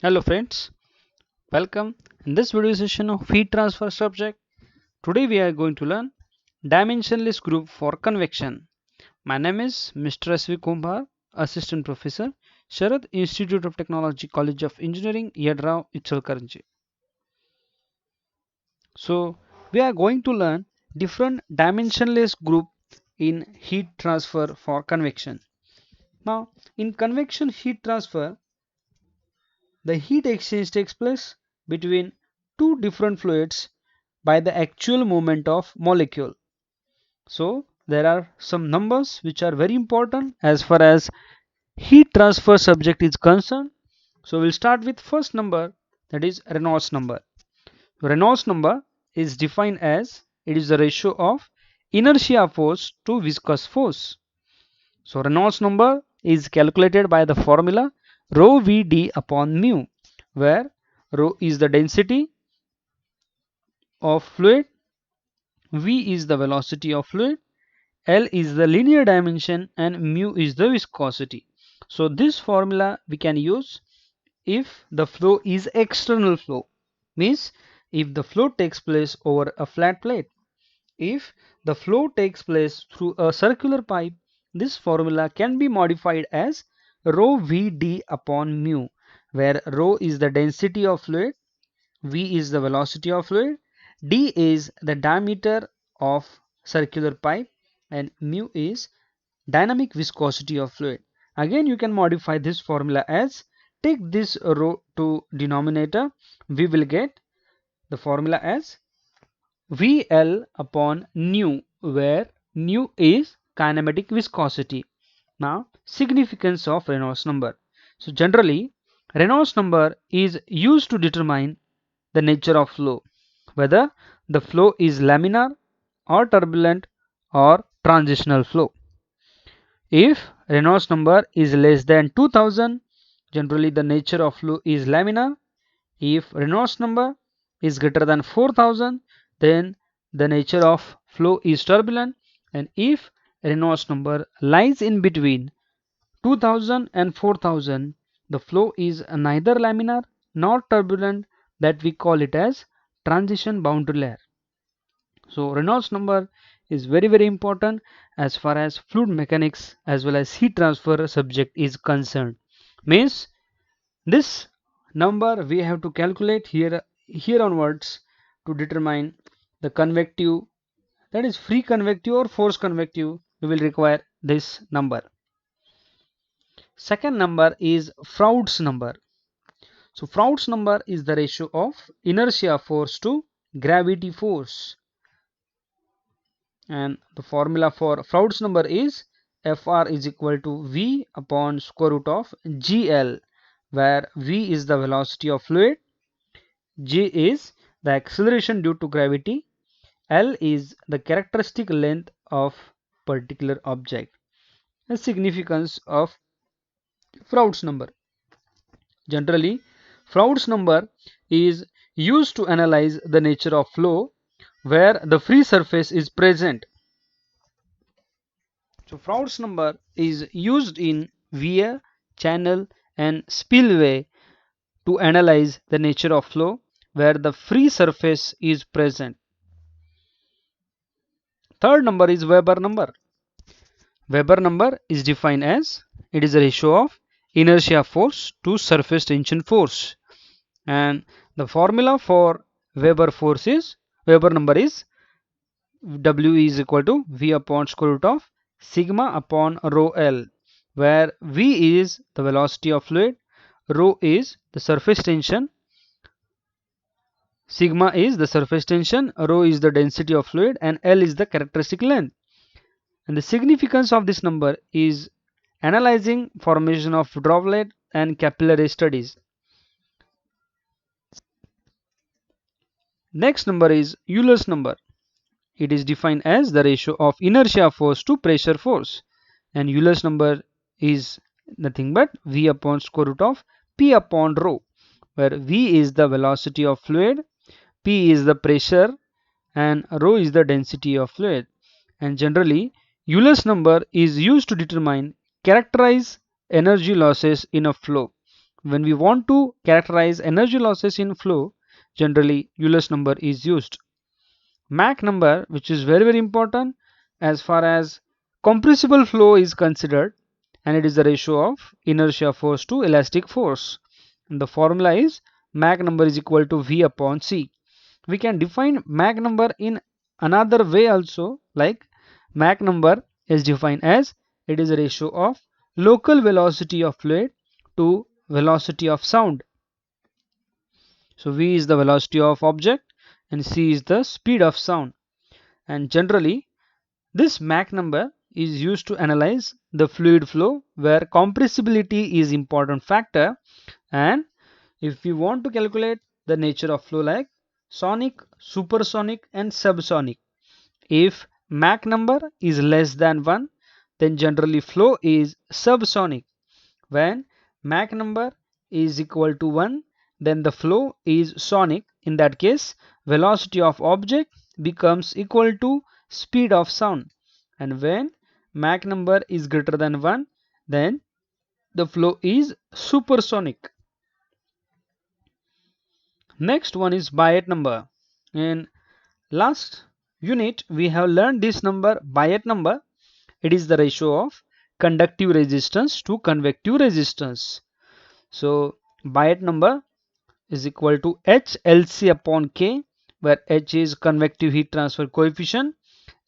Hello friends, welcome in this video session of heat transfer subject. Today we are going to learn dimensionless group for convection. My name is Mr. S.V. Kumbhar, Assistant Professor, Sharad Institute of Technology, College of Engineering, Yadrao, Ichalkaranji. So we are going to learn different dimensionless group in heat transfer for convection. Now in convection heat transfer, the heat exchange takes place between two different fluids by the actual movement of molecule. So there are some numbers which are very important as far as heat transfer subject is concerned. So we'll start with first number, that is Reynolds number. Reynolds number is defined as it is the ratio of inertia force to viscous force. So Reynolds number is calculated by the formula rho Vd upon mu, where rho is the density of fluid, V is the velocity of fluid, L is the linear dimension, and mu is the viscosity. So this formula we can use if the flow is external flow, means if the flow takes place over a flat plate. If the flow takes place through a circular pipe, this formula can be modified as rho Vd upon mu, where rho is the density of fluid, V is the velocity of fluid, D is the diameter of circular pipe, and mu is dynamic viscosity of fluid. Again you can modify this formula as take this rho to denominator, we will get the formula as VL upon nu, where nu is kinematic viscosity. Now significance of Reynolds number. So generally Reynolds number is used to determine the nature of flow, whether the flow is laminar or turbulent or transitional flow. If Reynolds number is less than 2000, generally the nature of flow is laminar. If Reynolds number is greater than 4000, then the nature of flow is turbulent. And if Reynolds number lies in between 2000 and 4000, the flow is neither laminar nor turbulent, that we call it as transition boundary layer. So Reynolds number is very important as far as fluid mechanics as well as heat transfer subject is concerned. Means this number we have to calculate here onwards to determine the convective, that is free convective or force convective, we will require this number. Second number is Froude's number. So Froude's number is the ratio of inertia force to gravity force, and the formula for Froude's number is Fr is equal to V upon square root of GL, where V is the velocity of fluid, G is the acceleration due to gravity, L is the characteristic length of particular object. The significance of Froude's number. Generally, Froude's number is used to analyze the nature of flow where the free surface is present. So Froude's number is used in weir, channel, and spillway to analyze the nature of flow where the free surface is present. Third number is Weber number. Weber number is defined as it is a ratio of inertia force to surface tension force, and the formula for Weber number is W is equal to V upon square root of sigma upon rho L, where V is the velocity of fluid, rho is the surface tension, sigma is the surface tension, rho is the density of fluid, and L is the characteristic length. And the significance of this number is analyzing formation of droplet and capillary studies. Next number is Euler's number. It is defined as the ratio of inertia force to pressure force, and Euler's number is nothing but V upon square root of P upon rho, where V is the velocity of fluid, P is the pressure, and rho is the density of fluid. And generally Euler's number is used to characterize energy losses in a flow when we want to characterize energy losses in flow, generally Euler's number is used. Mach number, which is very important as far as compressible flow is considered, and it is the ratio of inertia force to elastic force. And the formula is Mach number is equal to V upon C. We can define Mach number in another way also, like Mach number is defined as it is a ratio of local velocity of fluid to velocity of sound. So V is the velocity of object and C is the speed of sound. And generally this Mach number is used to analyze the fluid flow where compressibility is important factor, and if we want to calculate the nature of flow like sonic, supersonic and subsonic, if Mach number is less than 1, then generally flow is subsonic. When Mach number is equal to 1, then the flow is sonic. In that case, velocity of object becomes equal to speed of sound. And when Mach number is greater than 1, then the flow is supersonic. Next one is Biot number. In last unit, we have learned this number, Biot number. It is the ratio of conductive resistance to convective resistance. So Biot number is equal to HLC upon K, where H is convective heat transfer coefficient,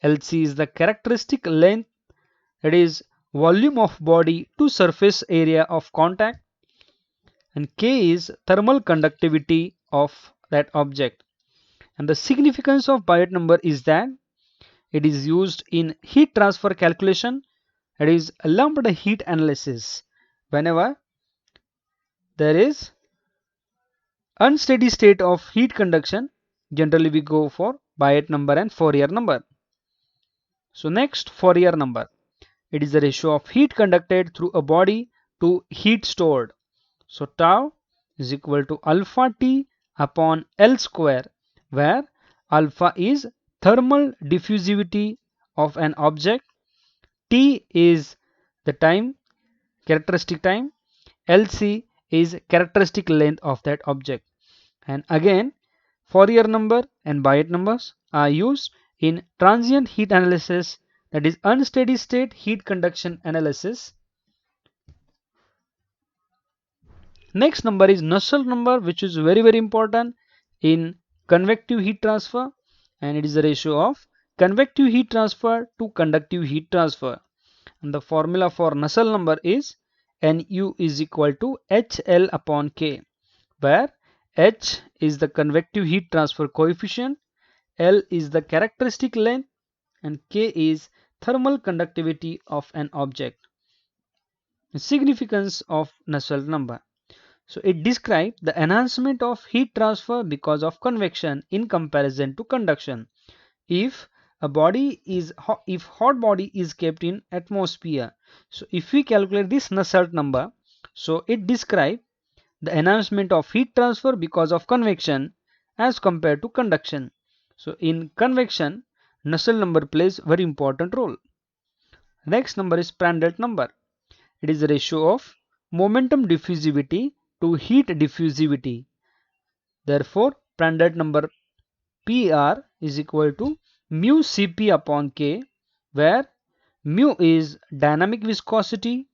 LC is the characteristic length, it is volume of body to surface area of contact, and K is thermal conductivity of that object. And the significance of Biot number is that it is used in heat transfer calculation, it is lumped heat analysis. Whenever there is unsteady state of heat conduction, generally we go for Biot number and Fourier number. So next, Fourier number. It is the ratio of heat conducted through a body to heat stored. So tau is equal to alpha T upon L square, where alpha is thermal diffusivity of an object, T is the time, characteristic time, LC is characteristic length of that object. And again, Fourier number and Biot numbers are used in transient heat analysis, that is unsteady state heat conduction analysis. Next number is Nusselt number, which is very important in convective heat transfer, and it is the ratio of convective heat transfer to conductive heat transfer. And the formula for Nusselt number is Nu is equal to HL upon K, where H is the convective heat transfer coefficient, L is the characteristic length, and K is thermal conductivity of an object. The significance of Nusselt number. So it describes the enhancement of heat transfer because of convection in comparison to conduction. If a body is if hot body is kept in atmosphere, so if we calculate this Nusselt number, so it describes the enhancement of heat transfer because of convection as compared to conduction. So in convection, Nusselt number plays very important role. Next number is Prandtl number. It is the ratio of momentum diffusivity to heat diffusivity. Therefore, Prandtl number PR is equal to mu Cp upon K, where mu is dynamic viscosity,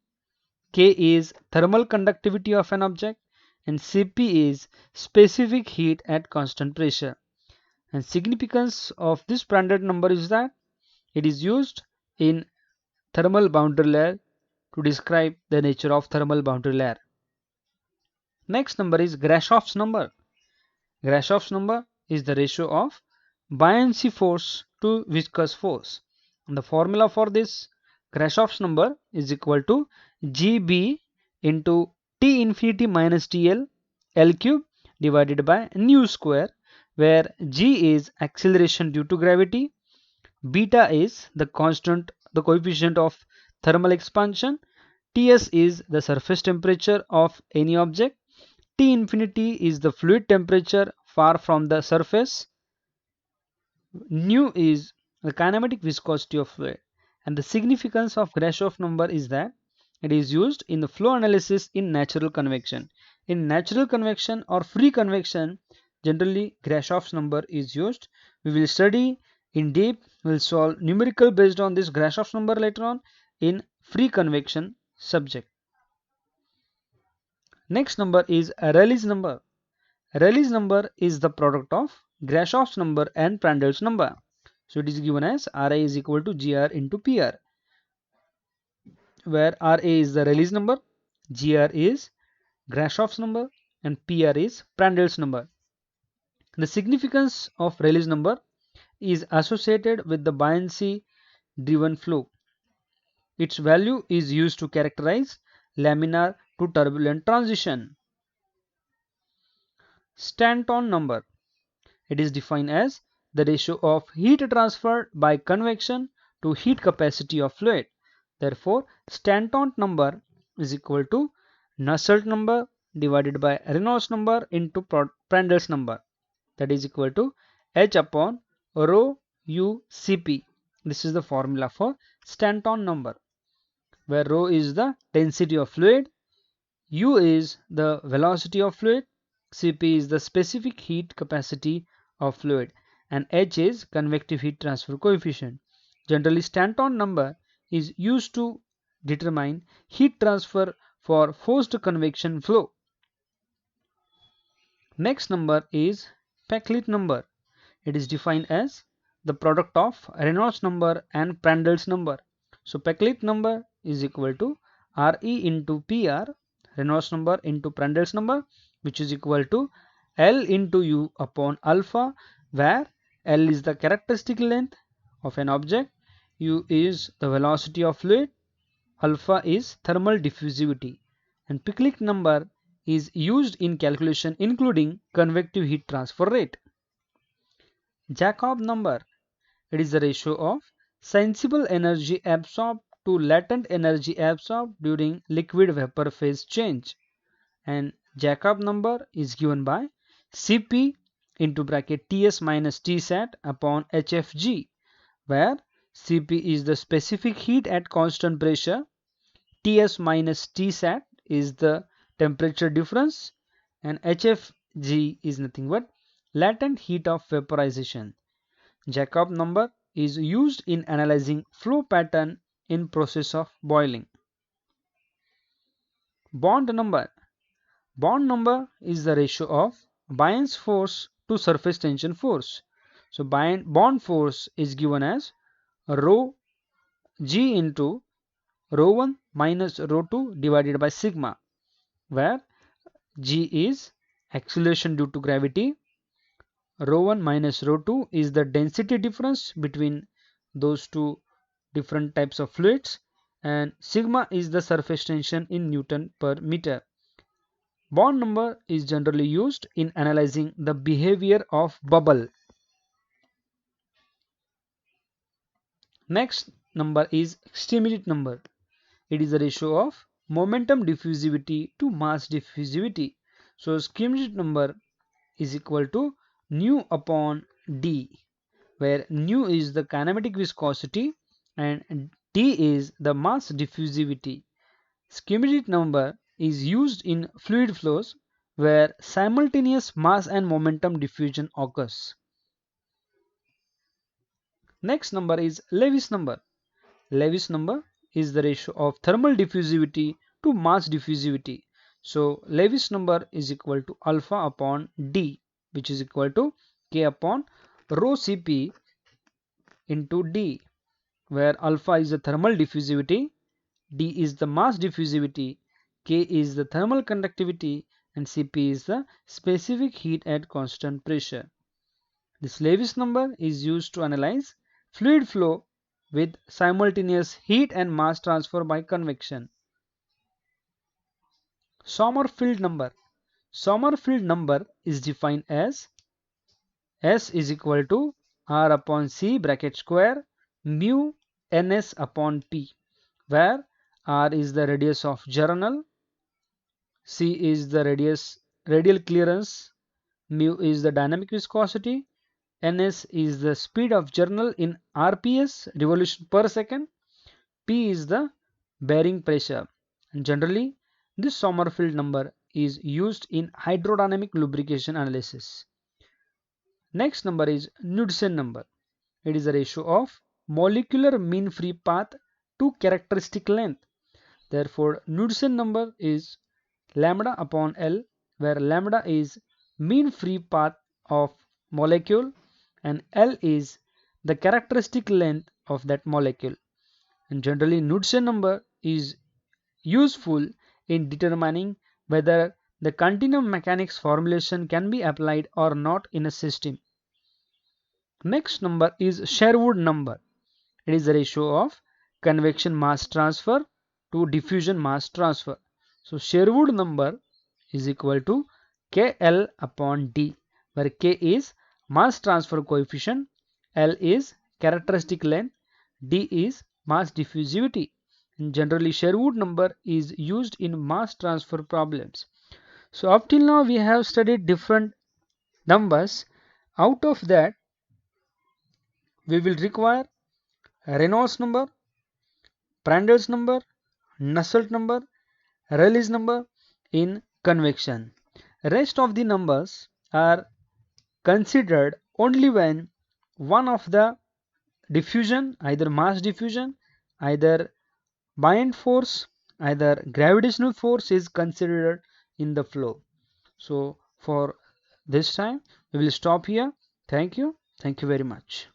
K is thermal conductivity of an object, and Cp is specific heat at constant pressure. And significance of this Prandtl number is that it is used in thermal boundary layer to describe the nature of thermal boundary layer. Next number is Grashoff's number. Grashoff's number is the ratio of buoyancy force to viscous force. And the formula for this Grashoff's number is equal to Gb into T infinity minus TL L cube divided by nu square, where G is acceleration due to gravity, beta is the constant, the coefficient of thermal expansion, Ts is the surface temperature of any object, T infinity is the fluid temperature far from the surface, nu is the kinematic viscosity of fluid. And the significance of Grashof number is that It is used in the flow analysis in natural convection. In natural convection or free convection, generally Grashoff's number is used. We will study in depth. We will solve numerical based on this Grashoff's number later on in free convection subject. Next number is Rayleigh's number. Rayleigh's number is the product of Grashoff's number and Prandel's number. So it is given as Ra is equal to Gr into Pr, where Ra is the Rayleigh's number, Gr is Grashoff's number, and Pr is Prandel's number. The significance of Rayleigh's number is associated with the buoyancy driven flow. Its value is used to characterize laminar to turbulent transition. Stanton number. It is defined as the ratio of heat transferred by convection to heat capacity of fluid. Therefore, Stanton number is equal to Nusselt number divided by Reynolds number into Prandel's number. That is equal to H upon rho u Cp. This is the formula for Stanton number, where rho is the density of fluid, u is the velocity of fluid, Cp is the specific heat capacity of fluid, and H is convective heat transfer coefficient. Generally, Stanton number is used to determine heat transfer for forced convection flow. Next number is Peclet number. It is defined as the product of Reynolds number and Prandel's number. So Peclet number is equal to Re into Pr, Reynolds number into Prandel's number, which is equal to L into U upon alpha, where L is the characteristic length of an object, U is the velocity of fluid, alpha is thermal diffusivity, and Peclet number is used in calculation including convective heat transfer rate. Jacob number. It is the ratio of sensible energy absorbed to latent energy absorbed during liquid vapor phase change, and Jacob number is given by Cp into bracket Ts minus Tsat upon Hfg, where Cp is the specific heat at constant pressure, Ts minus Tsat is the temperature difference, and Hfg is nothing but latent heat of vaporization. Jacob number is used in analyzing flow pattern in process of boiling. Bond number. Bond number is the ratio of buoyancy force to surface tension force. So bond force is given as rho g into rho 1 minus rho 2 divided by sigma, where g is acceleration due to gravity, rho 1 minus rho 2 is the density difference between those two different types of fluids, and sigma is the surface tension in Newton per meter. Bond number is generally used in analyzing the behavior of bubble. Next number is extremity number. It is the ratio of momentum diffusivity to mass diffusivity. So extremity number is equal to nu upon d, where nu is the kinematic viscosity and d is the mass diffusivity. Schematic number is used in fluid flows where simultaneous mass and momentum diffusion occurs. Next number is Lewis number. Lewis number is the ratio of thermal diffusivity to mass diffusivity. So Lewis number is equal to alpha upon d, which is equal to k upon rho Cp into d, where alpha is the thermal diffusivity, d is the mass diffusivity, k is the thermal conductivity, and Cp is the specific heat at constant pressure. This Lewis number is used to analyze fluid flow with simultaneous heat and mass transfer by convection. Sommerfeld number. Sommerfeld number is defined as S is equal to R upon C bracket square mu ns upon P, where R is the radius of journal, C is the radial clearance, mu is the dynamic viscosity, ns is the speed of journal in rps revolution per second, P is the bearing pressure. And generally, this Sommerfeld number is used in hydrodynamic lubrication analysis. Next number is Knudsen number. It is a ratio of molecular mean free path to characteristic length. Therefore, Knudsen number is lambda upon L, where lambda is mean free path of molecule and L is the characteristic length of that molecule. And generally, Knudsen number is useful in determining whether the continuum mechanics formulation can be applied or not in a system. Next number is Sherwood number. It is the ratio of convection mass transfer to diffusion mass transfer. So Sherwood number is equal to KL upon D, where K is mass transfer coefficient, L is characteristic length, D is mass diffusivity. And generally, Sherwood number is used in mass transfer problems. So up till now we have studied different numbers. Out of that, we will require Reynolds number, Prandel's number, Nusselt number, Rayleigh's number in convection. Rest of the numbers are considered only when one of the diffusion, either mass diffusion, either buoyant force, either gravitational force is considered in the flow. So for this time we will stop here. Thank you. Thank you very much.